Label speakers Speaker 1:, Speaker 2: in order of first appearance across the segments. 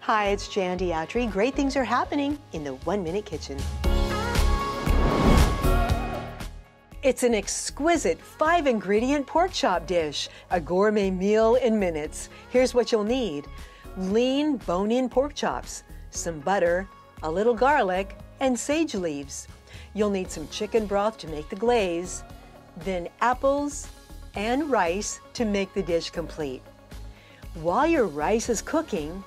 Speaker 1: Hi, it's Jan Diatri. Great things are happening in the 1 Minute Kitchen. It's an exquisite 5-ingredient pork chop dish, a gourmet meal in minutes. Here's what you'll need: lean bone-in pork chops, some butter, a little garlic, and sage leaves. You'll need some chicken broth to make the glaze, then apples and rice to make the dish complete. While your rice is cooking,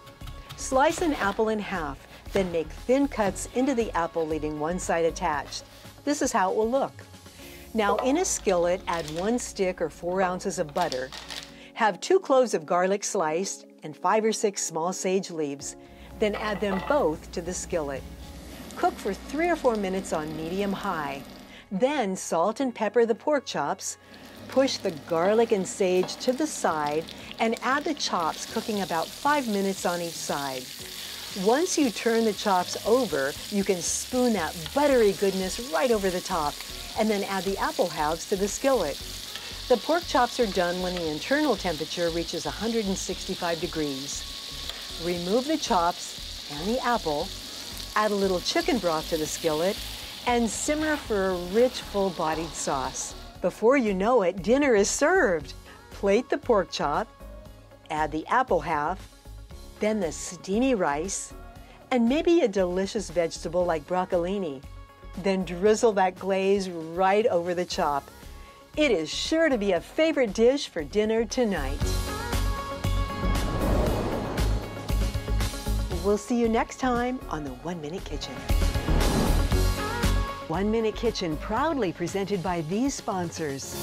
Speaker 1: slice an apple in half, then make thin cuts into the apple, leaving one side attached. This is how it will look. Now in a skillet, add 1 stick or 4 ounces of butter. Have 2 cloves of garlic sliced and 5 or 6 small sage leaves. Then add them both to the skillet. Cook for 3 or 4 minutes on medium-high. Then salt and pepper the pork chops. Push the garlic and sage to the side and add the chops, cooking about 5 minutes on each side. Once you turn the chops over, you can spoon that buttery goodness right over the top and then add the apple halves to the skillet. The pork chops are done when the internal temperature reaches 165 degrees. Remove the chops and the apple, add a little chicken broth to the skillet, and simmer for a rich, full-bodied sauce. Before you know it, dinner is served. Plate the pork chop, add the apple half, then the steamy rice, and maybe a delicious vegetable like broccolini. Then drizzle that glaze right over the chop. It is sure to be a favorite dish for dinner tonight. We'll see you next time on the 1 Minute Kitchen. 1 Minute Kitchen proudly presented by these sponsors.